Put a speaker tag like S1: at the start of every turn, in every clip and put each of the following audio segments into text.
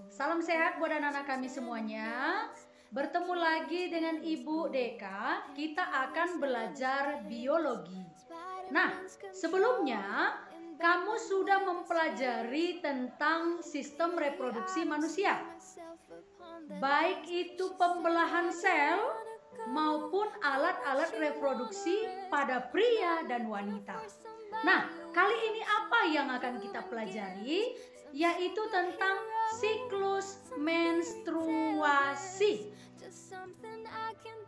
S1: Salam sehat buat anak-anak kami semuanya. Bertemu lagi dengan Ibu Deka. Kita akan belajar biologi. Nah, sebelumnya kamu sudah mempelajari tentang sistem reproduksi manusia, baik itu pembelahan sel maupun alat-alat reproduksi pada pria dan wanita. Nah, kali ini apa yang akan kita pelajari? Yaitu tentang siklus menstruasi.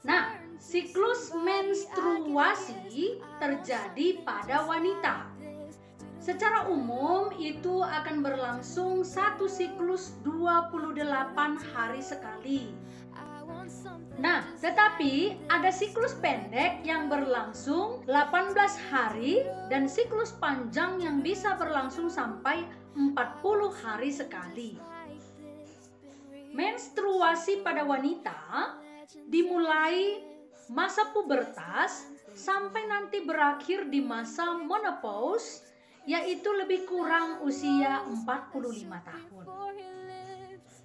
S1: Nah, siklus menstruasi terjadi pada wanita. Secara umum itu akan berlangsung satu siklus 28 hari sekali. Nah, tetapi ada siklus pendek yang berlangsung 18 hari dan siklus panjang yang bisa berlangsung sampai 40 hari sekali. Menstruasi pada wanita dimulai masa pubertas sampai nanti berakhir di masa menopause, yaitu lebih kurang usia 45 tahun.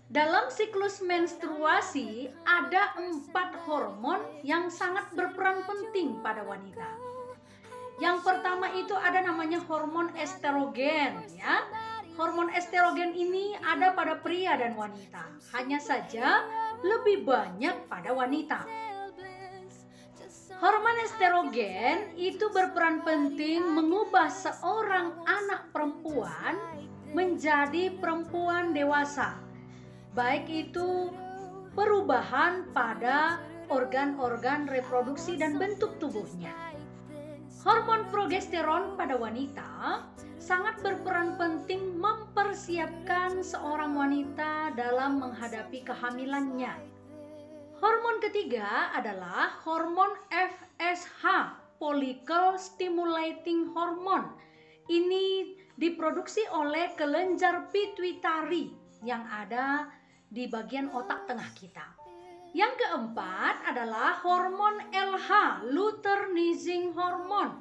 S1: Dalam siklus menstruasi ada 4 hormon yang sangat berperan penting pada wanita. Yang pertama itu ada namanya hormon estrogen, ya. Hormon estrogen ini ada pada pria dan wanita. Hanya saja lebih banyak pada wanita. Hormon estrogen itu berperan penting mengubah seorang anak perempuan menjadi perempuan dewasa. Baik itu perubahan pada organ-organ reproduksi dan bentuk tubuhnya. Hormon progesteron pada wanita sangat berperan penting mempersiapkan seorang wanita dalam menghadapi kehamilannya. Hormon ketiga adalah hormon FSH, Follicle Stimulating Hormone. Ini diproduksi oleh kelenjar pituitari yang ada di bagian otak tengah kita. Yang keempat adalah hormon LH, luteinizing hormone,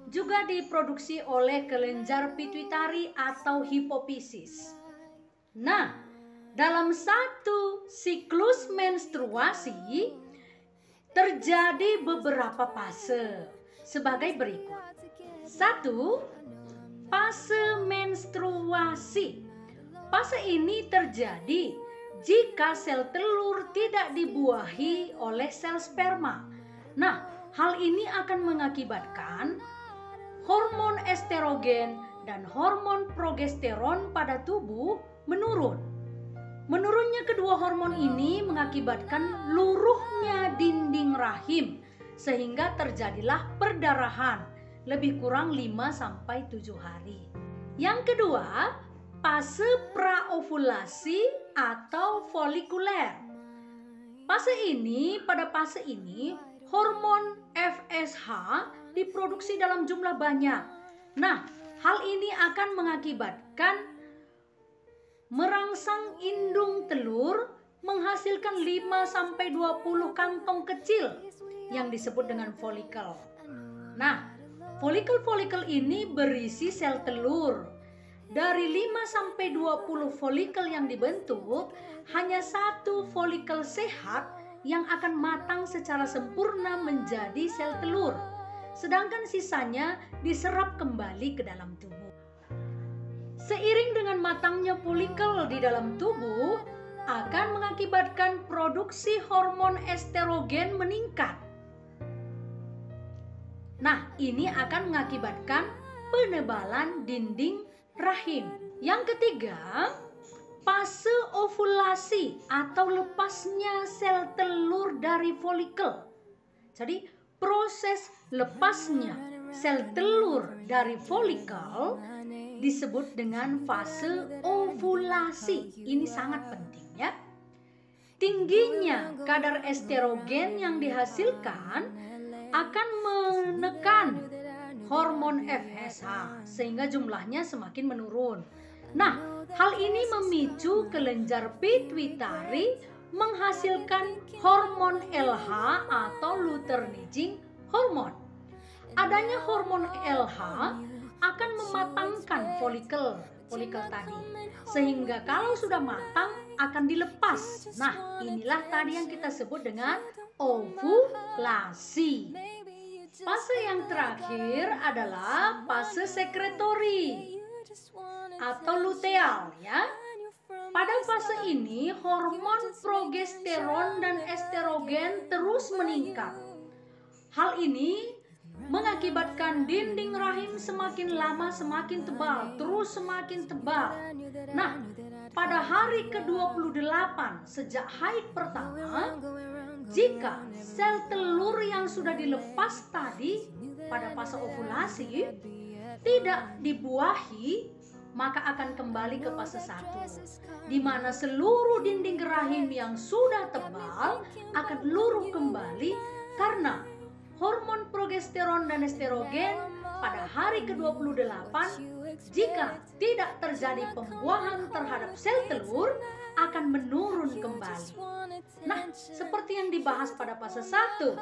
S1: juga diproduksi oleh kelenjar pituitari atau hipofisis. Nah, dalam satu siklus menstruasi terjadi beberapa fase sebagai berikut. 1. Fase menstruasi. Fase ini terjadi jika sel telur tidak dibuahi oleh sel sperma. Nah, hal ini akan mengakibatkan hormon estrogen dan hormon progesteron pada tubuh menurun. Menurunnya kedua hormon ini mengakibatkan luruhnya dinding rahim, sehingga terjadilah perdarahan lebih kurang 5-7 hari. Yang kedua, fase praovulasi atau folikuler. Pada fase ini hormon FSH diproduksi dalam jumlah banyak. Nah, hal ini akan mengakibatkan merangsang indung telur menghasilkan 5-20 kantong kecil yang disebut dengan folikel. Nah, folikel-folikel ini berisi sel telur. Dari 5-20 folikel yang dibentuk, hanya 1 folikel sehat yang akan matang secara sempurna menjadi sel telur. Sedangkan sisanya diserap kembali ke dalam tubuh. Seiring dengan matangnya folikel di dalam tubuh, akan mengakibatkan produksi hormon estrogen meningkat. Nah, ini akan mengakibatkan penebalan dinding rahim. Yang ketiga, fase ovulasi atau lepasnya sel telur dari folikel. Jadi, proses lepasnya sel telur dari folikel disebut dengan fase ovulasi. Ini sangat penting, ya. Tingginya kadar estrogen yang dihasilkan akan menekan hormon FSH sehingga jumlahnya semakin menurun. Nah, hal ini memicu kelenjar pituitari menghasilkan hormon LH atau luteinizing hormone. Adanya hormon LH akan mematangkan folikel folikel tadi. Sehingga kalau sudah matang akan dilepas. Nah, inilah tadi yang kita sebut dengan ovulasi. Fase yang terakhir adalah fase sekretori atau luteal ya. Pada fase ini hormon progesteron dan estrogen terus meningkat. Hal ini mengakibatkan dinding rahim semakin lama semakin tebal, terus semakin tebal. Nah, pada hari ke-28 sejak haid pertama, jika sel telur yang sudah dilepas tadi pada fase ovulasi tidak dibuahi, maka akan kembali ke fase 1, di mana seluruh dinding rahim yang sudah tebal akan luruh kembali karena hormon progesteron dan estrogen pada hari ke-28 jika tidak terjadi pembuahan terhadap sel telur akan menurun kembali. Nah, seperti yang dibahas pada fase 1,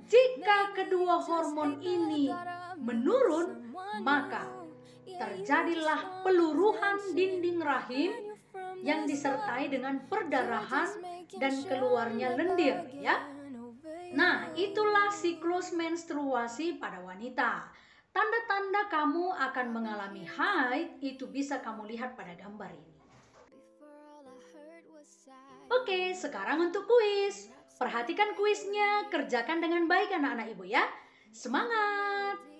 S1: jika kedua hormon ini menurun, maka terjadilah peluruhan dinding rahim yang disertai dengan perdarahan dan keluarnya lendir ya. Nah, itulah siklus menstruasi pada wanita. Tanda-tanda kamu akan mengalami haid itu bisa kamu lihat pada gambar ini. Oke, sekarang untuk kuis. Perhatikan kuisnya, kerjakan dengan baik anak-anak ibu ya. Semangat!